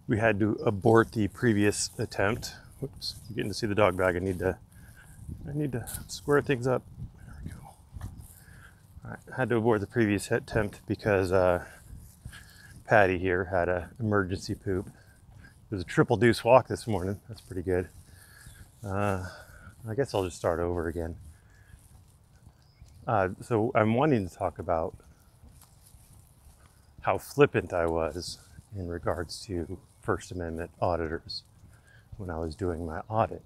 We had to abort the previous attempt. Whoops, you're getting to see the dog bag. I need to square things up. There we go. All right, I had to abort the previous attempt because Patty here had an emergency poop. It was a triple deuce walk this morning. That's pretty good. I guess I'll just start over again. So I'm wanting to talk about how flippant I was in regards to First Amendment auditors when I was doing my audit.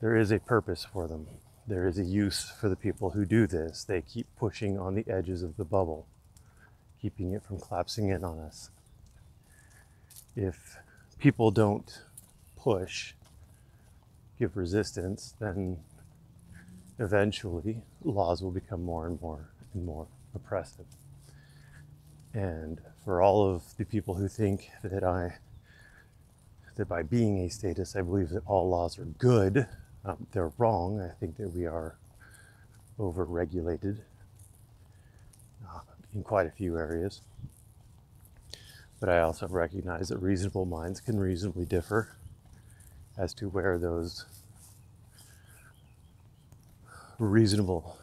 There is a purpose for them. There is a use for the people who do this. They keep pushing on the edges of the bubble, keeping it from collapsing in on us. If people don't push, give resistance, then eventually laws will become more and more and more oppressive. And for all of the people who think that by being a statist, I believe that all laws are good, they're wrong. I think that we are over-regulated in quite a few areas. But I also recognize that reasonable minds can reasonably differ as to where those reasonable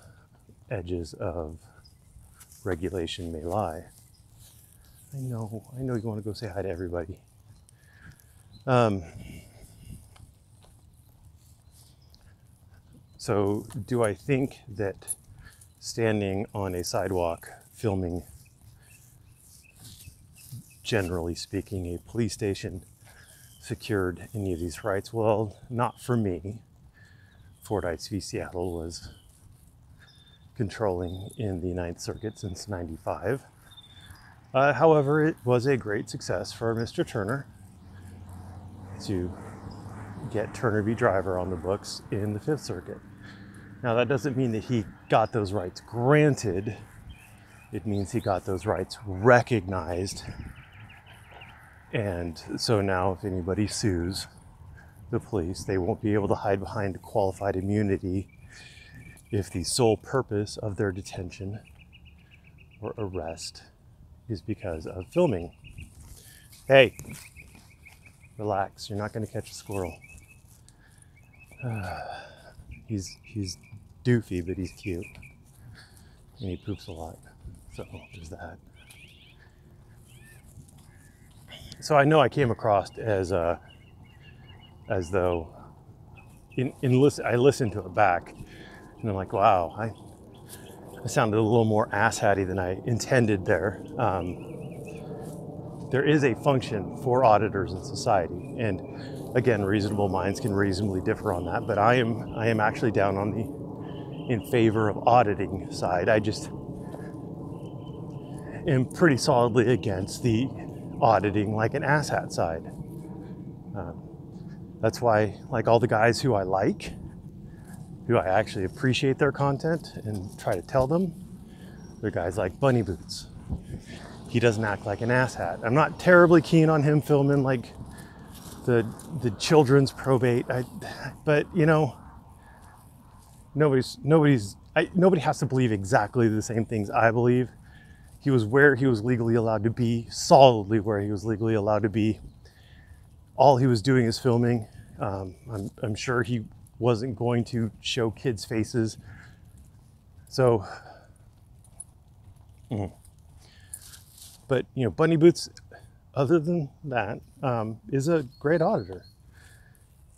edges of regulation may lie. I know you want to go say hi to everybody. So do I think that standing on a sidewalk filming, generally speaking, a police station secured any of these rights? Well, not for me. Fordyce v. Seattle was controlling in the Ninth Circuit since '95. However, it was a great success for Mr. Turner to get Turner v. Driver on the books in the Fifth Circuit. Now, that doesn't mean that he got those rights granted. It means he got those rights recognized. And so now if anybody sues the police, they won't be able to hide behind qualified immunity if the sole purpose of their detention or arrest is because of filming. Hey, relax, you're not going to catch a squirrel. He's doofy, but he's cute. And he poops a lot. So there's that. So I know I came across as though I listened to it back and I'm like, wow, I sounded a little more asshatty than I intended there. There is a function for auditors in society, and again, reasonable minds can reasonably differ on that, but I am actually down on the in favor of auditing side. I just am pretty solidly against the auditing like an asshat side. That's why, like, all the guys who I like, who I actually appreciate their content and try to tell them, they're guys like Bunny Boots. He doesn't act like an asshat. I'm not terribly keen on him filming like the children's probate, but you know, nobody has to believe exactly the same things I believe. He was where he was legally allowed to be, solidly where he was legally allowed to be. All he was doing is filming. I'm sure he wasn't going to show kids' faces. So, but you know, Bunny Boots, other than that, is a great auditor.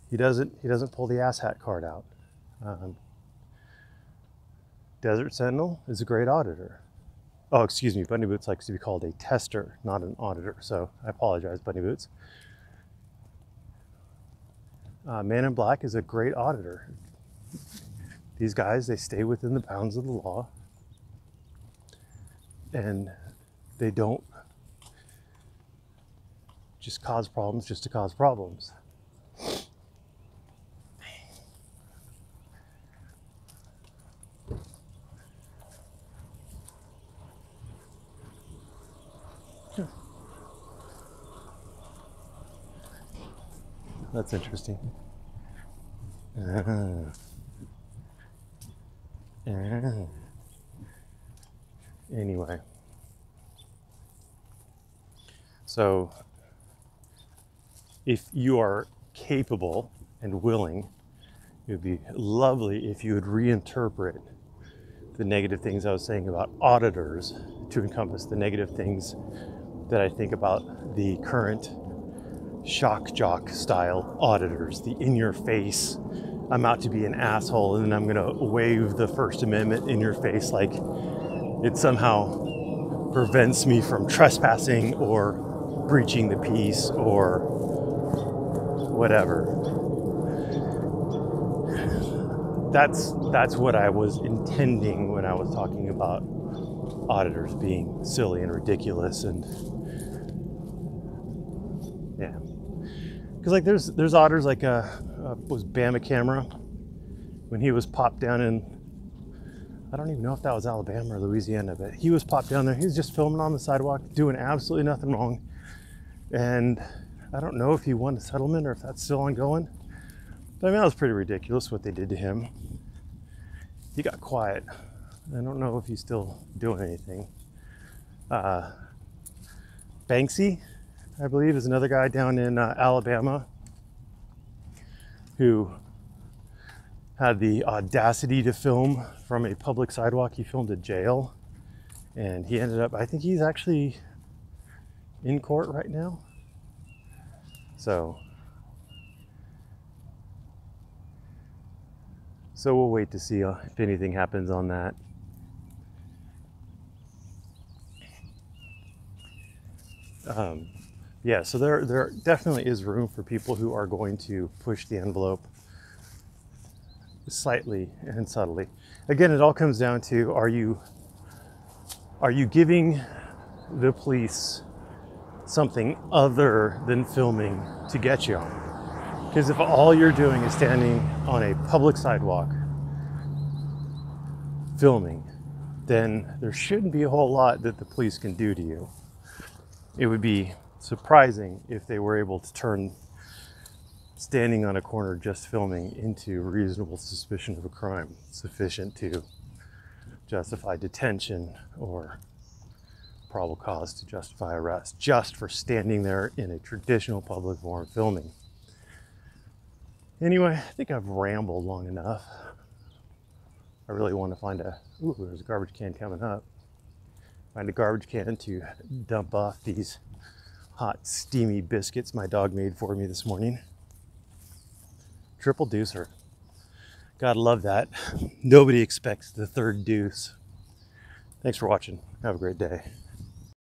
He doesn't pull the asshat card out. Desert Sentinel is a great auditor. Oh, excuse me, Bunny Boots likes to be called a tester, not an auditor. So I apologize, Bunny Boots. Man in Black is a great auditor. These guys, they stay within the bounds of the law, and they don't just cause problems just to cause problems. That's interesting. Anyway, so if you are capable and willing, it would be lovely if you would reinterpret the negative things I was saying about auditors to encompass the negative things that I think about the current shock jock style auditors, the in your face, I'm out to be an asshole and then I'm gonna wave the First Amendment in your face like it somehow prevents me from trespassing or breaching the peace or whatever. That's what I was intending when I was talking about auditors being silly and ridiculous. And yeah, because like there's auditors like was Bama Camera when he was popped down in, I don't even know if that was Alabama or Louisiana, but he was popped down there. He was just filming on the sidewalk, doing absolutely nothing wrong. And I don't know if he won a settlement or if that's still ongoing. But I mean, that was pretty ridiculous what they did to him. He got quiet. I don't know if he's still doing anything. Banksy, I believe, is another guy down in Alabama who had the audacity to film from a public sidewalk. He filmed a jail, and he ended up, I think he's actually in court right now. So we'll wait to see if anything happens on that. Yeah, so there definitely is room for people who are going to push the envelope slightly and subtly. Again, it all comes down to, are you giving the police something other than filming to get you on? Because if all you're doing is standing on a public sidewalk filming, then there shouldn't be a whole lot that the police can do to you. It would be surprising if they were able to turn standing on a corner just filming into reasonable suspicion of a crime sufficient to justify detention or probable cause to justify arrest just for standing there in a traditional public forum filming. Anyway, I think I've rambled long enough. I really want to find ooh, there's a garbage can coming up. Find a garbage can to dump off these hot, steamy biscuits my dog made for me this morning. Triple deucer. Gotta love that. Nobody expects the third deuce. Thanks for watching. Have a great day.